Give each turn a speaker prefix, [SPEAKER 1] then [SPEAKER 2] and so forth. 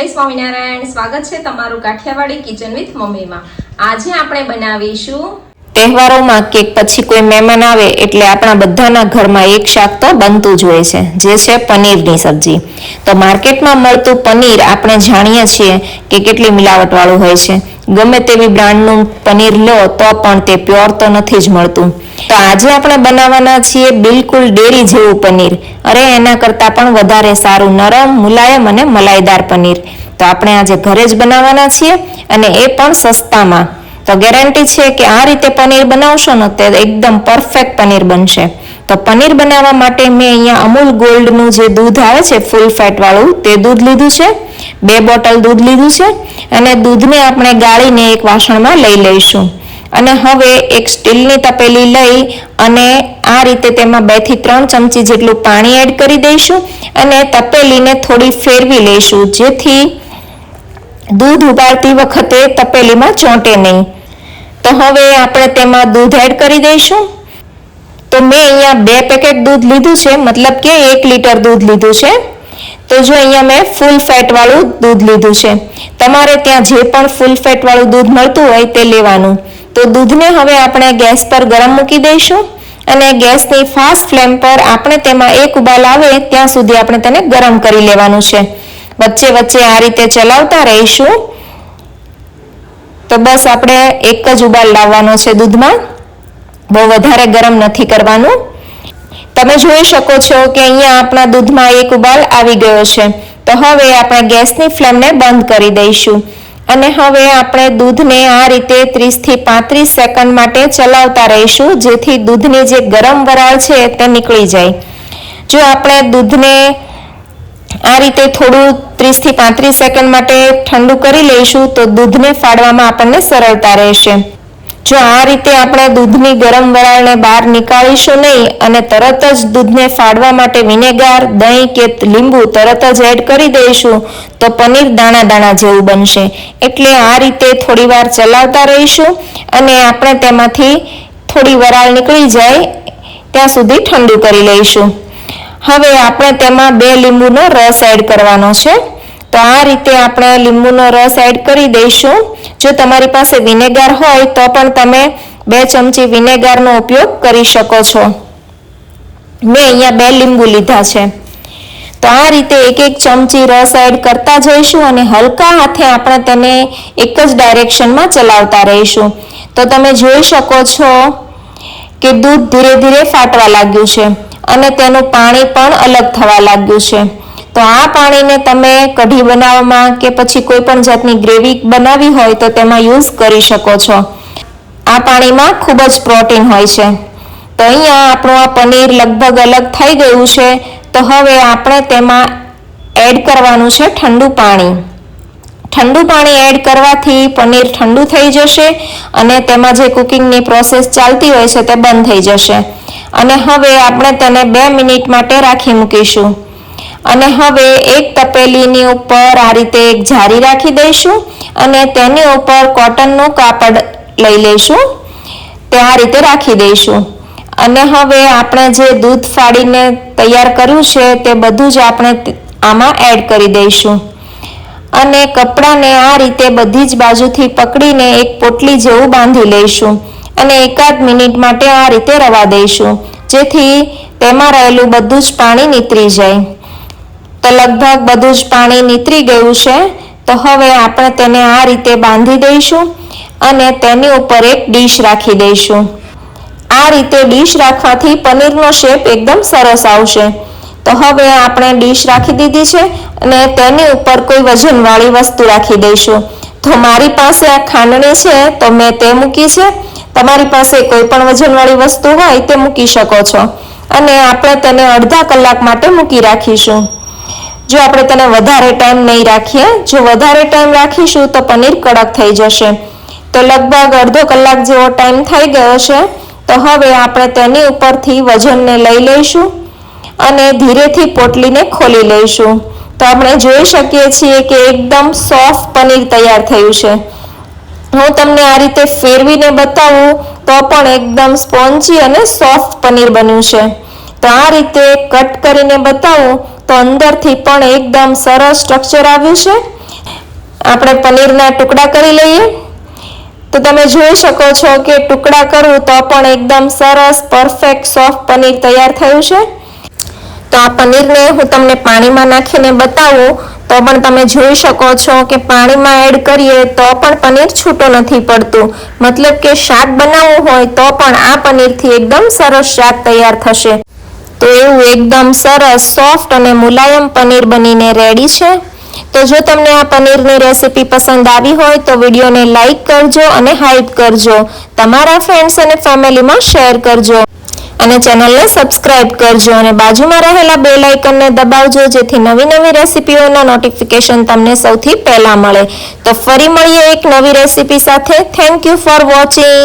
[SPEAKER 1] જય સ્વામિનારાયણ। સ્વાગત છે તમારું કાઠિયાવાડી કિચન વિથ મમ્મીમાં। આજે આપણે બનાવીશું
[SPEAKER 2] તહેવારોમાં કે પછી કોઈ મહેમાન આવે એટલે આપણા બધાના ઘરમાં એક શાક તો બનતું જ હોય છે, જે છે પનીરની સબ્જી। તો માર્કેટમાં મળતું પનીર આપણે જાણીએ છીએ કે કેટલી મિલાવટ વાળું હોય છે। ગમે તેવી બ્રાન્ડનું પનીર લો તો પણ તે પ્યોર તો નથી જ મળતું। તો આજે આપણે બનાવવાના છીએ બિલકુલ ડેરી જેવું પનીર, અરે એના કરતાં પણ વધારે સારું નરમ, મુલાયમ અને મલાઈદાર પનીર। તો આપણે આજે ઘરે જ બનાવવાના છીએ અને એ પણ સસ્તામાં। તો ગેરંટી છે કે આ રીતે પનીર બનાવશો ને તે એકદમ પરફેક્ટ પનીર બનશે। તો પનીર બનાવવા માટે મેં અહીંયા અમૂલ ગોલ્ડનું જે દૂધ આવે છે ફૂલ ફેટ વાળું તે દૂધ લીધું છે, 2 બોટલ દૂધ લીધું છે અને દૂધને આપણે ગાળીને એક વાસણમાં લઈ લઈશું। અને હવે એક સ્ટીલની તપેલી લઈ અને આ રીતે તેમાં 2 થી 3 ચમચી જેટલું પાણી એડ કરી દઈશું અને તપેલીને થોડી ફેરવી લઈશું, જેથી દૂધ ઉબાળતી વખતે તપેલીમાં ચોંટે નહીં। તો હવે આપણે તેમાં દૂધ એડ કરી દઈશું। તો મેં અહીંયા 2 પેકેટ દૂધ લીધું છે, મતલબ કે 1 લીટર દૂધ લીધું છે। તો જો અહીંયા મેં ફૂલ ફેટ વાળું દૂધ લીધું છે, તમારે ત્યાં જે પણ ફૂલ ફેટ વાળું દૂધ મળતું હોય તે લેવાનું। તો દૂધને હવે આપણે ગેસ પર ગરમ મૂકી દઈશું અને ગેસની ફાસ્ટ ફ્લેમ પર આપણે તેમાં એક ઉબાલ આવે ત્યાં સુધી આપણે તેને ગરમ કરી લેવાનું છે। વચ્ચે વચ્ચે આ રીતે ચલાવતા રહીશું। તો બસ આપણે એક જ ઉબાલ લાવવાનો છે દૂધમાં, બહુ વધારે ગરમ નથી કરવાનું। તમે જોઈ શકો છો કે અહીંયા આપણા દૂધમાં એક ઉબાલ આવી ગયો છે। તો હવે આપણે ગેસની ફ્લેમને બંધ કરી દઈશું અને હવે આપણે દૂધને આ રીતે 30 થી 35 સેકન્ડ માટે ચલાવતા રહીશું, જેથી દૂધની જે ગરમ વરાળ છે તે નીકળી જાય। જો આપણે દૂધને આ રીતે થોડું 30 થી 35 સેકન્ડ માટે ઠંડુ કરી લઈશું તો દૂધને ફાડવામાં આપણને સરળતા રહેશે। જો આ રીતે આપણે દૂધની ગરમ વરાળને બહાર નીકાળીશું નહીં અને તરત જ દૂધને ફાડવા માટે વિનેગર, દહીં કે લીંબુ તરત જ એડ કરી દઈશું તો પનીર દાણા દાણા જેવું બનશે। એટલે આ રીતે થોડીવાર ચલાવતા રહીશું અને આપણે તેમાંથી થોડી વરાળ નીકળી જાય ત્યાં સુધી ઠંડુ કરી લઈશું। હવે આપણે તેમાં 2 લીંબુનો રસ એડ કરવાનો છે। તો આ રીતે આપણે લીંબુનો રસ એડ કરી દઈશું। જો તમારી પાસે વિનેગર હોય તો પણ તમે 2 ચમચી વિનેગરનો ઉપયોગ કરી શકો છો। મેં અહીંયા 2 લીંબુ લીધા છે। તો આ રીતે એક ચમચી રસ એડ કરતા જઈશું અને હલકા હાથે આપણે તેને એક જ ડાયરેક્શનમાં ચલાવતા રહીશું। તો તમે જોઈ શકો છો કે દૂધ ધીરે ધીરે ફાટવા લાગ્યું છે અને તેનું પાણી પણ અલગ થવા લાગ્યું છે। તો આ પાણીને તમે કઢી બનાવવામાં કે પછી કોઈ પણ જાતની ગ્રેવી બનાવી હોય તો તેમાં યુઝ કરી શકો છો। આ પાણીમાં ખૂબ જ પ્રોટીન હોય છે। તો અહીંયા આપણું આ પનીર લગભગ અલગ થઈ ગયું છે। તો હવે આપણે તેમાં એડ કરવાનું છે ઠંડુ પાણી। ઠંડુ પાણી એડ કરવાથી પનીર ઠંડુ થઈ જશે અને તેમાં જે કુકિંગની પ્રોસેસ ચાલતી હોય છે તે બંધ થઈ જશે। અને હવે આપણે તેને 2 મિનિટ માટે રાખી મૂકીશું અને હવે એક તપેલીની ઉપર આ રીતે એક જારી રાખી દઈશું અને તેની ઉપર કોટનનું કાપડ લઈ લઈશું, તે આ રીતે રાખી દઈશું। અને હવે આપણે જે દૂધ ફાડીને તૈયાર કર્યું છે તે બધું જ આપણે આમાં એડ કરી દઈશું અને કપડાને આ રીતે બધી જ બાજુથી પકડીને એક પોટલી જેવું બાંધી લઈશું અને 1 મિનિટ માટે આ રીતે રવા દઈશું, જેથી તેમાં રહેલું બધું જ પાણી નીતરી જાય। તો લગભગ બધું જ પાણી નીતરી ગયું છે। તો હવે આપણે તેને આ રીતે બાંધી દઈશું અને તેની ઉપર એક ડીશ રાખી દઈશું। આ રીતે ડીશ રાખવાથી પનીરનો શેપ એકદમ સરસ આવશે। તો હવે આપણે ડીશ રાખી દીધી છે અને તેની ઉપર કોઈ વજનવાળી વસ્તુ રાખી દઈશું। તો મારી પાસે આ ખાંડણી છે તો મેં તે મૂકી છે, તમારી પાસે કોઈ પણ વજનવાળી વસ્તુ હોય તે મૂકી શકો છો અને આપણે તેને અડધા કલાક માટે મૂકી રાખીશું। જો આપણે તેને વધારે ટાઈમ નહીં રાખીએ, જો વધારે ટાઈમ રાખીશું તો પનીર કડક થઈ જશે। તો લગભગ અડધો કલાક જેવો ટાઈમ થઈ ગયો છે। તો હવે આપણે તેની ઉપરથી વજનને લઈ લઈશું અને ધીરેથી પોટલીને ખોલી લઈશું। તો આપણે જોઈ શકીએ છીએ કે એકદમ સોફ્ટ પનીર તૈયાર થયું છે। હું તમને આ રીતે ફેરવીને બતાવું તો પણ એકદમ સ્પોન્જી અને સોફ્ટ પનીર બન્યું છે। તો આ રીતે કટ કરીને બતાવું તો અંદરથી પણ એકદમ સરસ સ્ટ્રક્ચર આવ્યું છે આપણે પનીરના ટુકડા કરી લઈએ. તો તમે જોઈ શકો છો કે ટુકડા કરવું તો પણ એકદમ સરસ પરફેક્ટ સોફ્ટ પનીર તૈયાર થયું છે. તો આ પનીરને હું તમને પાણીમાં નાખીને બતાવું તો પણ તમે જોઈ શકો છો કે પાણીમાં એડ કરીએ તો પણ પનીર છૂટું નથી પડતું. મતલબ કે શાક બનાવવું હોય તો પણ આ પનીરથી એકદમ સરસ શાક તૈયાર થશે. તો એવું એકદમ સરસ સોફ્ટ અને મુલાયમ પનીર બનીને રેડી છે. તો જો તમને આ પનીરની રેસીપી પસંદ આવી હોય તો વિડીયોને લાઈક કરજો અને હાઈપ કરજો. તમારા ફ્રેન્ડ્સ અને ફેમિલીમાં શેર કરજો અને ચેનલને સબસ્ક્રાઇબ કરજો અને બાજુમાં રહેલા બેલ આઇકનને દબાવજો જેથી નવી નવી રેસીપીઓના નોટિફિકેશન તમને સૌથી પહેલા મળે. તો ફરી મળીએ એક નવી રેસીપી સાથે. Thank you for watching.